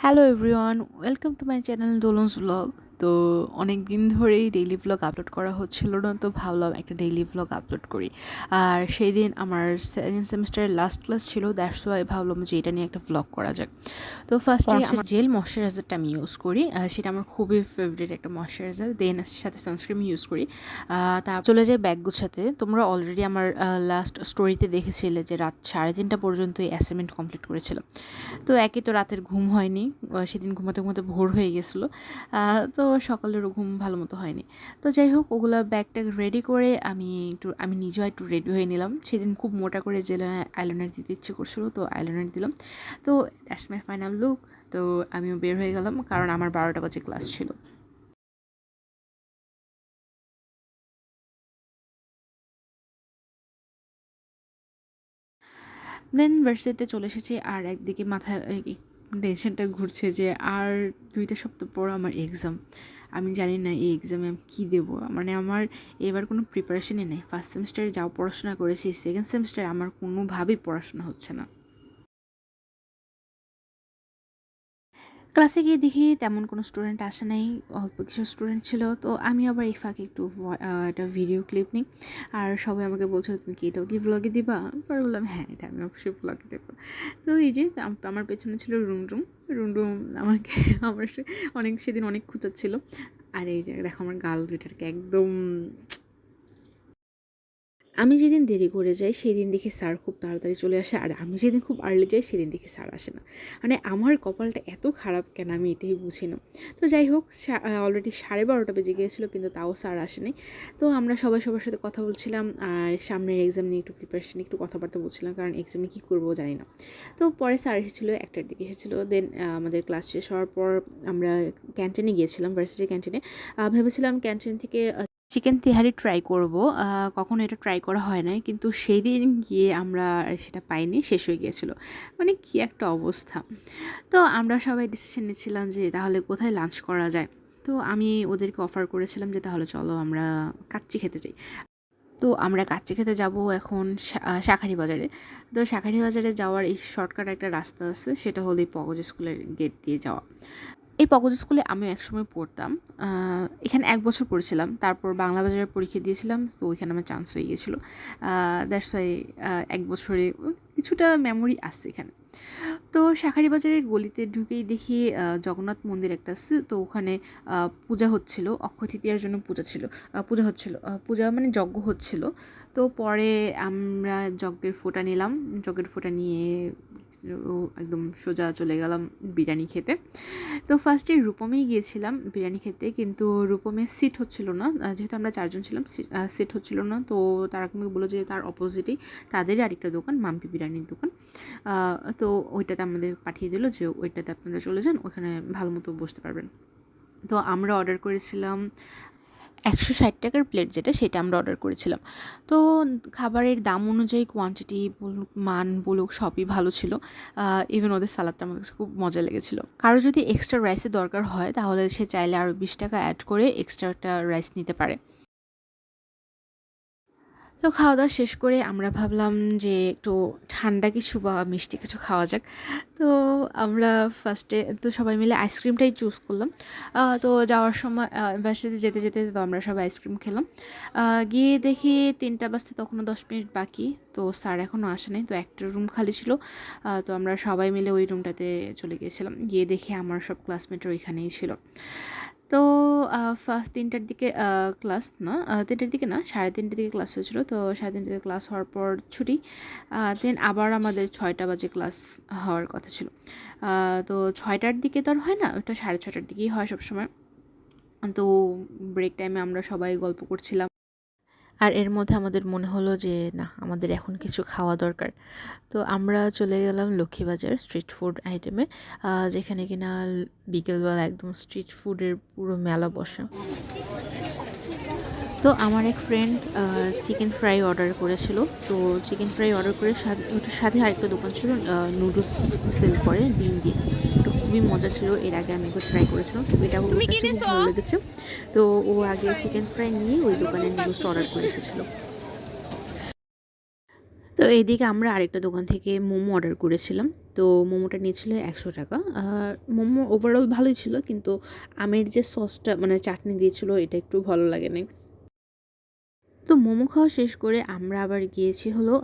Hello everyone, welcome to my channel Dolon's blog. তো অনেক দিন ধরেই ডেইলি ব্লগ আপলোড করা হচ্ছিল না, তো ভাবলাম একটা ডেইলি ব্লগ আপলোড করি। আর সেই দিন আমার সেকেন্ড সেমিস্টারের লাস্ট ক্লাস ছিল, দ্যাটস ওয়াই ভাবলাম যে এটা নিয়ে একটা ব্লগ করা যাক। তো ফার্স্টে আমার জেল ময়শ্চারাইজারটা আমি ইউজ করি, সেটা আমার খুবই ফেভারিট একটা ময়শ্চারাইজার। দেন সাথে সানস্ক্রিন ইউজ করি। তা চলে যাই ব্যাগ গুছাতে। তোমরা অলরেডি আমার লাস্ট স্টোরিতে দেখেছিলে যে রাত 3:30 পর্যন্ত এই অ্যাসাইনমেন্ট কমপ্লিট করেছিলাম। তো একই তো রাতের ঘুম হয়নি, সেদিন ঘুমাতে ঘুমাতে ভোর হয়ে গেছিলো। তো সকালেরও ঘুম ভালো মতো হয়নি। তো যাই হোক, ওগুলো ব্যাগটা রেডি করে আমি নিজেও একটু রেডি হয়ে নিলাম। সেদিন খুব মোটা করে জেলে আইলাইনার দিতে ইচ্ছে করছিলো, তো আইলাইনার দিলাম। তো দ্যাটস মাই ফাইনাল লুক। তো আমিও বের হয়ে গেলাম, কারণ আমার 12টা বাজে ক্লাস ছিল। দেন ভার্সিটিতে চলে এসেছি, আর একদিকে মাথায় টেনশনটা ঘুরছে যে আর 2 সপ্তাহ পর আমার এক্সাম। আমি জানি না এই এক্সামে আমি কী দেবো। মানে আমার এবার কোনো প্রিপারেশনই নেই। ফার্স্ট সেমিস্টারে যাও পড়াশোনা করেছি, সেকেন্ড সেমিস্টারে আমার কোনোভাবেই পড়াশোনা হচ্ছে না। ক্লাসে গিয়ে দেখি তেমন কোনো স্টুডেন্ট আসে নাই, অল্প কিছু স্টুডেন্ট ছিল। তো আমি আবার এই ফাঁকে একটু একটা ভিডিও ক্লিপ নিই। আর সবাই আমাকে বলছিল, তুমি কি এটাও কি ব্লগে দিবা? পরে বললাম হ্যাঁ, এটা আমি অবশ্যই ব্লগে দেবো। তো এই যে আমার পেছনে ছিল রুম রুম আমাকে সেদিন অনেক খুঁচাচ্ছিল। আর এই যে দেখো আমার গাল দুইটাকে একদম। আমি যেদিন দেরি করে যাই সেদিন দেখি স্যার খুব তাড়াতাড়ি চলে আসে, আর আমি যেদিন খুব আর্লি যাই সেদিন দেখি স্যার আসে না। মানে আমার কপালটা এত খারাপ কেন, আমি এটাই বুঝি না। তো যাই হোক, অলরেডি 12:30 বেজে গিয়েছিলো, কিন্তু তাও স্যার আসেনি। তো আমরা সবাই সবার সাথে কথা বলছিলাম, আর সামনের এক্সাম নিয়ে একটু প্রিপারেশন একটু কথাবার্তা বলছিলাম, কারণ এক্সামে কী করবো জানি না। তো পরে স্যার এসেছিলো, 1টার দিকে এসেছিলো। দেন আমাদের ক্লাস শেষ হওয়ার পর আমরা ক্যান্টিনে গিয়েছিলাম, ভার্সিটির ক্যান্টিনে। ভেবেছিলাম ক্যান্টিন থেকে চিকেন তেহারি ট্রাই করব। কখনো এটা ট্রাই করা হয় নাই, কিন্তু সেই দিন গিয়ে আমরা সেটা পাইনি, শেষ হয়ে গিয়েছিলো। মানে কী একটা অবস্থা। তো আমরা সবাই ডিসিশন নিচ্ছিলাম যে তাহলে কোথায় লাঞ্চ করা যায়। তো আমি ওদেরকে অফার করেছিলাম যে তাহলে চলো আমরা কাচ্চি খেতে যাই। তো আমরা কাচ্চি খেতে যাব এখন শাঁখারি বাজারে। তো শাঁখারি বাজারে যাওয়ার এই শর্টকাট একটা রাস্তা আছে, সেটা হলো এই পগজ স্কুলের গেট দিয়ে যাওয়া। এই পগজ স্কুলে আমিও একসময় পড়তাম। এখানে 1 বছর পড়েছিলাম, তারপর বাংলা বাজারে পরীক্ষা দিয়েছিলাম, তো ওইখানে আমার চান্স হয়ে গিয়েছিলো। দ্যাটস ওয়াই 1 বছরে কিছুটা মেমোরি আছে এখানে। তো শাঁখারি বাজারের গলিতে ঢুকেই দেখি জগন্নাথ মন্দির একটা আছে, তো ওখানে পূজা হচ্ছিল, অক্ষয় তৃতীয়ার জন্য পূজা হচ্ছিল, পূজা মানে যজ্ঞ হচ্ছিল। তো পরে আমরা যজ্ঞের ফোঁটা নিলাম, যজ্ঞের ফোঁটা নিয়ে একদম সোজা চলে গেলাম বিরিয়ানি খেতে। তো ফার্স্টে রূপমেই গিয়েছিলাম বিরিয়ানি খেতে, কিন্তু রূপমে সিট হচ্ছিল না, যেহেতু আমরা 4জন ছিলাম, সিট হচ্ছিল না। তো তারা আমাকে বললো যে তার অপোজিটেই তাদেরই আরেকটা দোকান, মাম্পি বিরিয়ানির দোকান। তো ওইটাতে আমাদের পাঠিয়ে দিল যে ওইটাতে আপনারা চলে যান, ওখানে ভালো মতো বসতে পারবেন। তো আমরা অর্ডার করেছিলাম 160 টাকার প্লেট, যেটা সেটা আমরা অর্ডার করেছিলাম। তো খাবারের দাম অনুযায়ী কোয়ান্টিটি বলুক, মান বলুক, সবই ভালো ছিল। ইভেন ওদের সালাদটা আমার কাছে খুব মজা লেগেছিলো। কারো যদি এক্সট্রা রাইসের দরকার হয়, তাহলে সে চাইলে আরও 20 টাকা অ্যাড করে এক্সট্রা একটা রাইস নিতে পারে। তো খাওয়া দাওয়া শেষ করে আমরা ভাবলাম যে একটু ঠান্ডা কিছু বা মিষ্টি কিছু খাওয়া যাক। তো আমরা ফার্স্টে তো সবাই মিলে আইসক্রিমটাই চুজ করলাম। তো যাওয়ার সময় ভার্সিটিতে যেতে যেতে তো আমরা সবাই আইসক্রিম খেলাম। গিয়ে দেখি 3টা বাজতে তখনও 10 মিনিট বাকি। তো স্যার এখনও আসে নাই, তো একটা রুম খালি ছিল। তো আমরা সবাই মিলে ওই রুমটাতে চলে গিয়েছিলাম। গিয়ে দেখি আমার সব ক্লাসমেটরা ওইখানেই ছিল। তো ফার্স্ট 3টার দিকে ক্লাস না, 3টার দিকে না, 3:30টার দিকে ক্লাস হয়েছিল। তো 3:30টার দিকে ক্লাস হওয়ার পর ছুটি। দেন আবার আমাদের 6টা বাজে ক্লাস হওয়ার কথা ছিল। তো 6টার দিকে তো আর হয় না, ওটা 6:30টার দিকেই হয় সবসময়। তো ব্রেক টাইমে আমরা সবাই গল্প করছিলাম, আর এর মধ্যে আমাদের মনে হলো যে না, আমাদের এখন কিছু খাওয়া দরকার। তো আমরা চলে গেলাম লক্ষ্মীবাজার স্ট্রিট ফুড আইটেমে, যেখানে কিনা বিকেলবেলা একদম স্ট্রিট ফুডের পুরো মেলা বসে। তো আমার এক ফ্রেন্ড চিকেন ফ্রাই অর্ডার করেছিল। তো চিকেন ফ্রাই অর্ডার করে ওটার সাথে আরেকটা দোকান ছিল, নুডলস সেল করে ডিম দিয়ে। তো খুবই মজা ছিল, এর আগে আমি একবার ট্রাই করেছিলাম, তো এটা ওর কাছে খুব ভালো লেগেছে। তো ও আগে চিকেন ফ্রাই নিয়ে ওই দোকানে নুডলসটা অর্ডার করে এসেছিলো। তো তো এইদিকে আমরা আরেকটা দোকান থেকে মোমো অর্ডার করেছিলাম। তো মোমোটা নিয়েছিল 100 টাকা। মোমো ওভারঅল ভালোই ছিল, কিন্তু আমের যে সসটা মানে চাটনি দিয়েছিল এটা একটু ভালো লাগে নাই। তো মোমো খাওয়া শেষ করে আমরা আবার গিয়েছি হলো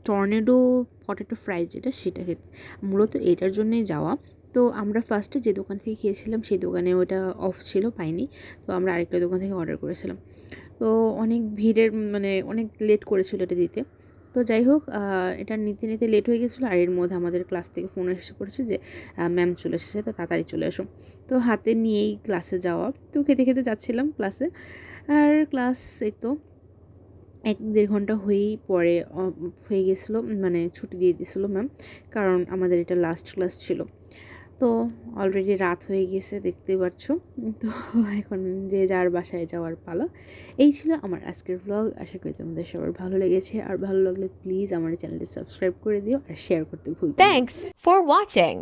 টর্নেডো পটেটো ফ্রাই যেটা, সেটা খেতে। মূলত এটার জন্যই যাওয়া। তো আমরা ফার্স্টে যে দোকান থেকে খেয়েছিলাম সেই দোকানে ওটা অফ ছিল, পাইনি। তো আমরা আরেকটা দোকান থেকে অর্ডার করেছিলাম। তো অনেক ভিড়ের মানে অনেক লেট করেছিল এটা দিতে। তো যাই হোক, এটা নিতে নিতে লেট হয়ে গেছিলো। আর এর মধ্যে আমাদের ক্লাস থেকে ফোন এসে পড়েছে যে ম্যাম চলে এসেছে, তো তাড়াতাড়ি চলে আসো। তো হাতে নিয়েই ক্লাসে যাওয়া। তো খেতে খেতে যাচ্ছিলাম ক্লাসে। আর ক্লাস এই তো 1-1.5 ঘন্টা হয়েই পরে হয়ে গেছিলো, মানে ছুটি দিয়ে দিয়েছিলো ম্যাম, কারণ আমাদের এটা লাস্ট ক্লাস ছিল। তো অলরেডি রাত হয়ে গেছে, দেখতেই পারছো। তো এখন যে যার বাসায় যাওয়ার পালা। এই ছিল আমার আজকের ব্লগ। আশা করি তোমাদের সবার ভালো লেগেছে। আর ভালো লাগলে প্লিজ আমার চ্যানেলটি সাবস্ক্রাইব করে দিও আর শেয়ার করতে ভুলবে না। Thanks for watching.